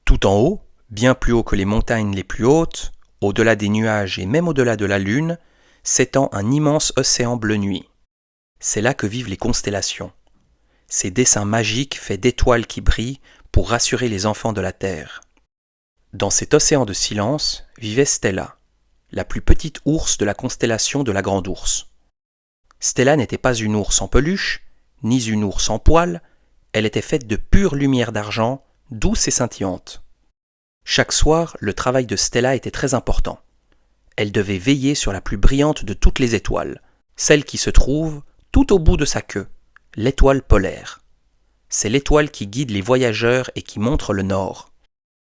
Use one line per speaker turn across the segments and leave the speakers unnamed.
Tout en haut, bien plus haut que les montagnes les plus hautes, au-delà des nuages et même au-delà de la Lune, s'étend un immense océan bleu nuit. C'est là que vivent les constellations. Ces dessins magiques faits d'étoiles qui brillent pour rassurer les enfants de la Terre. Dans cet océan de silence vivait Stella, la plus petite ours de la constellation de la Grande Ourse. Stella n'était pas une ours en peluche, ni une ours en poil, elle était faite de pure lumière d'argent, douce et scintillante. Chaque soir, le travail de Stella était très important. Elle devait veiller sur la plus brillante de toutes les étoiles, celle qui se trouve tout au bout de sa queue, l'étoile polaire. C'est l'étoile qui guide les voyageurs et qui montre le nord.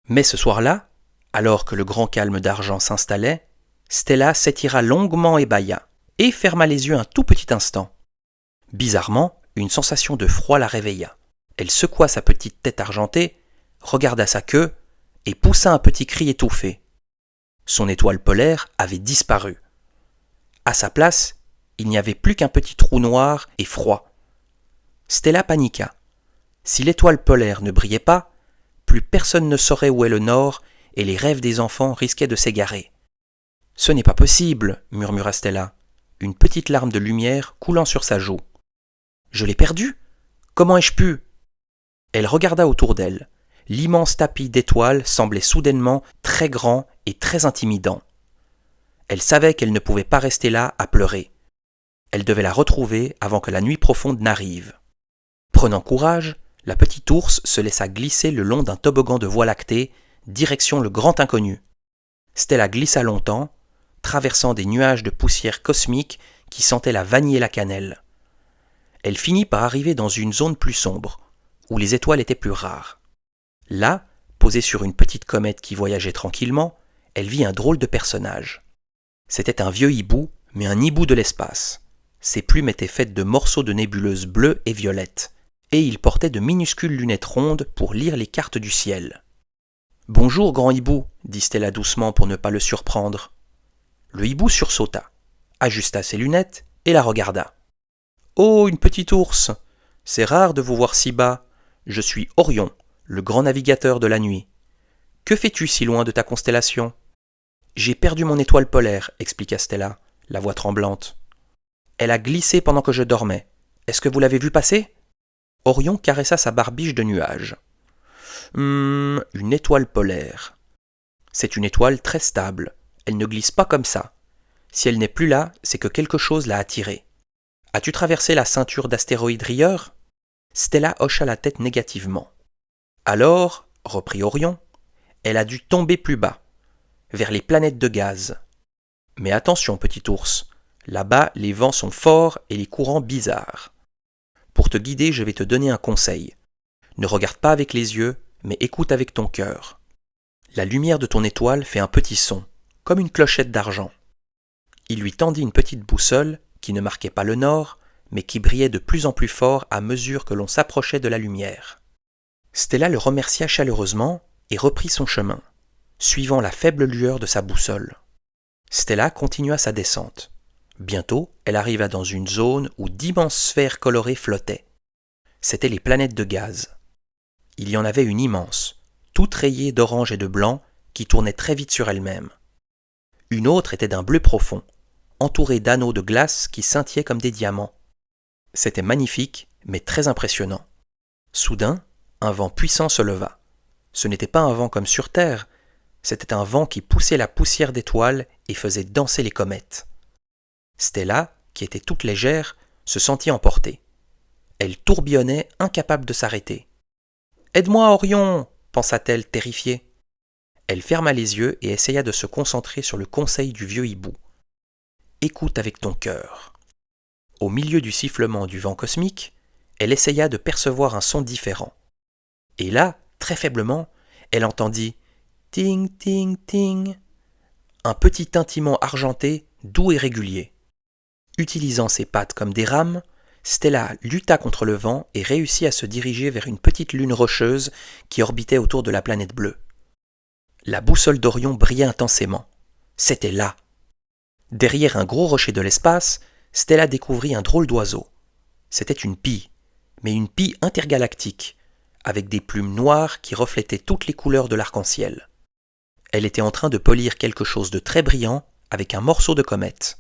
Mais ce soir-là, alors que le grand calme d'argent s'installait, Stella s'étira longuement et bâilla, et ferma les yeux un tout petit instant. Bizarrement, une sensation de froid la réveilla. Elle secoua sa petite tête argentée, regarda sa queue, et poussa un petit cri étouffé. Son étoile polaire avait disparu. À sa place, il n'y avait plus qu'un petit trou noir et froid. Stella paniqua. Si l'étoile polaire ne brillait pas, plus personne ne saurait où est le nord et les rêves des enfants risquaient de s'égarer. « Ce n'est pas possible, murmura Stella, une petite larme de lumière coulant sur sa joue. « Je l'ai perdu ? Comment ai-je pu ?» Elle regarda autour d'elle. L'immense tapis d'étoiles semblait soudainement très grand et très intimidant. Elle savait qu'elle ne pouvait pas rester là à pleurer. Elle devait la retrouver avant que la nuit profonde n'arrive. Prenant courage, la petite ours se laissa glisser le long d'un toboggan de voie lactée, direction le grand inconnu. Stella glissa longtemps, traversant des nuages de poussière cosmique qui sentaient la vanille et la cannelle. Elle finit par arriver dans une zone plus sombre, où les étoiles étaient plus rares. Là, posée sur une petite comète qui voyageait tranquillement, elle vit un drôle de personnage. C'était un vieux hibou, mais un hibou de l'espace. Ses plumes étaient faites de morceaux de nébuleuses bleues et violettes, et il portait de minuscules lunettes rondes pour lire les cartes du ciel. « Bonjour, grand hibou, dit Stella doucement pour ne pas le surprendre. Le hibou sursauta, ajusta ses lunettes et la regarda. « Oh, une petite ours, c'est rare de vous voir si bas. Je suis Orion, le grand navigateur de la nuit. Que fais-tu si loin de ta constellation ?»« J'ai perdu mon étoile polaire, expliqua Stella, la voix tremblante. Elle a glissé pendant que je dormais. Est-ce que vous l'avez vue passer ?» Orion caressa sa barbiche de nuages. Une étoile polaire. C'est une étoile très stable. Elle ne glisse pas comme ça. Si elle n'est plus là, c'est que quelque chose l'a attirée. As-tu traversé la ceinture d'astéroïdes rieurs ? Stella hocha la tête négativement. Alors, reprit Orion, elle a dû tomber plus bas, vers les planètes de gaz. Mais attention, petit ours, là-bas les vents sont forts et les courants bizarres. Pour te guider, je vais te donner un conseil. Ne regarde pas avec les yeux, mais écoute avec ton cœur. La lumière de ton étoile fait un petit son, comme une clochette d'argent. Il lui tendit une petite boussole qui ne marquait pas le nord, mais qui brillait de plus en plus fort à mesure que l'on s'approchait de la lumière. Stella le remercia chaleureusement et reprit son chemin, suivant la faible lueur de sa boussole. Stella continua sa descente. Bientôt, elle arriva dans une zone où d'immenses sphères colorées flottaient. C'étaient les planètes de gaz. Il y en avait une immense, toute rayée d'orange et de blanc, qui tournait très vite sur elle-même. Une autre était d'un bleu profond, entourée d'anneaux de glace qui scintillaient comme des diamants. C'était magnifique, mais très impressionnant. Soudain, un vent puissant se leva. Ce n'était pas un vent comme sur Terre, c'était un vent qui poussait la poussière d'étoiles et faisait danser les comètes. Stella, qui était toute légère, se sentit emporter. Elle tourbillonnait, incapable de s'arrêter. « Aide-moi, Orion !» pensa-t-elle, terrifiée. Elle ferma les yeux et essaya de se concentrer sur le conseil du vieux hibou. « Écoute avec ton cœur. » Au milieu du sifflement du vent cosmique, elle essaya de percevoir un son différent. Et là, très faiblement, elle entendit « ting, ting, ting », un petit tintement argenté, doux et régulier. Utilisant ses pattes comme des rames, Stella lutta contre le vent et réussit à se diriger vers une petite lune rocheuse qui orbitait autour de la planète bleue. La boussole d'Orion brillait intensément. C'était là. Derrière un gros rocher de l'espace, Stella découvrit un drôle d'oiseau. C'était une pie, mais une pie intergalactique, avec des plumes noires qui reflétaient toutes les couleurs de l'arc-en-ciel. Elle était en train de polir quelque chose de très brillant avec un morceau de comète.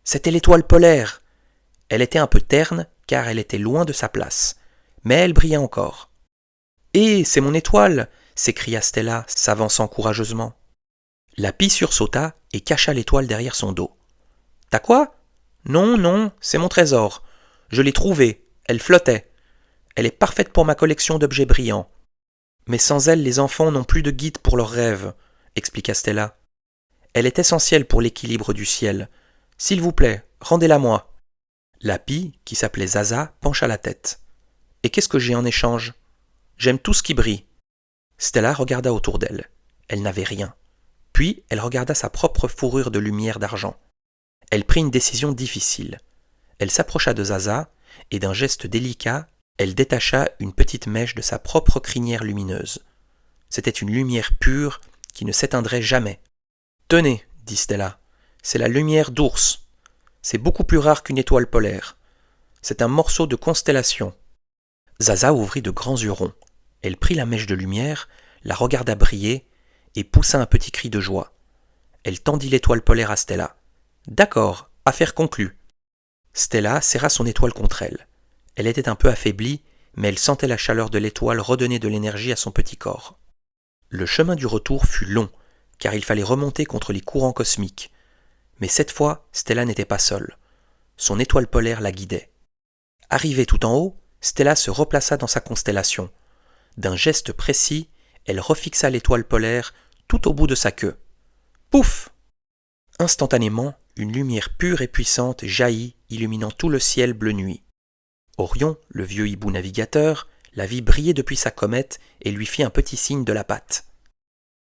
C'était l'étoile polaire. Elle était un peu terne car elle était loin de sa place, mais elle brillait encore. « Hé, c'est mon étoile !» s'écria Stella, s'avançant courageusement. La pie sursauta et cacha l'étoile derrière son dos. « T'as quoi ? » ?»« Non, non, c'est mon trésor. Je l'ai trouvée, elle flottait. Elle est parfaite pour ma collection d'objets brillants. Mais sans elle, les enfants n'ont plus de guide pour leurs rêves, expliqua Stella. Elle est essentielle pour l'équilibre du ciel. S'il vous plaît, rendez-la-moi. La pie, qui s'appelait Zaza, pencha la tête. Et qu'est-ce que j'ai en échange ? J'aime tout ce qui brille. Stella regarda autour d'elle. Elle n'avait rien. Puis elle regarda sa propre fourrure de lumière d'argent. Elle prit une décision difficile. Elle s'approcha de Zaza et d'un geste délicat, elle détacha une petite mèche de sa propre crinière lumineuse. C'était une lumière pure qui ne s'éteindrait jamais. « Tenez, dit Stella, c'est la lumière d'ours. C'est beaucoup plus rare qu'une étoile polaire. C'est un morceau de constellation. » Zaza ouvrit de grands yeux ronds. Elle prit la mèche de lumière, la regarda briller et poussa un petit cri de joie. Elle tendit l'étoile polaire à Stella. « D'accord, affaire conclue. » Stella serra son étoile contre elle. Elle était un peu affaiblie, mais elle sentait la chaleur de l'étoile redonner de l'énergie à son petit corps. Le chemin du retour fut long, car il fallait remonter contre les courants cosmiques. Mais cette fois, Stella n'était pas seule. Son étoile polaire la guidait. Arrivée tout en haut, Stella se replaça dans sa constellation. D'un geste précis, elle refixa l'étoile polaire tout au bout de sa queue. Pouf ! Instantanément, une lumière pure et puissante jaillit, illuminant tout le ciel bleu nuit. Orion, le vieux hibou navigateur, la vit briller depuis sa comète et lui fit un petit signe de la patte.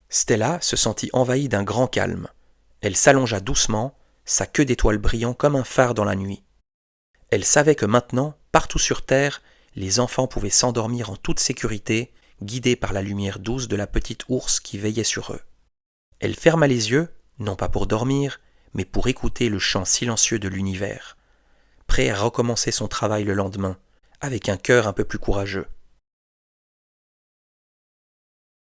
Stella se sentit envahie d'un grand calme. Elle s'allongea doucement, sa queue d'étoile brillant comme un phare dans la nuit. Elle savait que maintenant, partout sur Terre, les enfants pouvaient s'endormir en toute sécurité, guidés par la lumière douce de la petite ours qui veillait sur eux. Elle ferma les yeux, non pas pour dormir, mais pour écouter le chant silencieux de l'univers, prêt à recommencer son travail le lendemain, avec un cœur un peu plus courageux.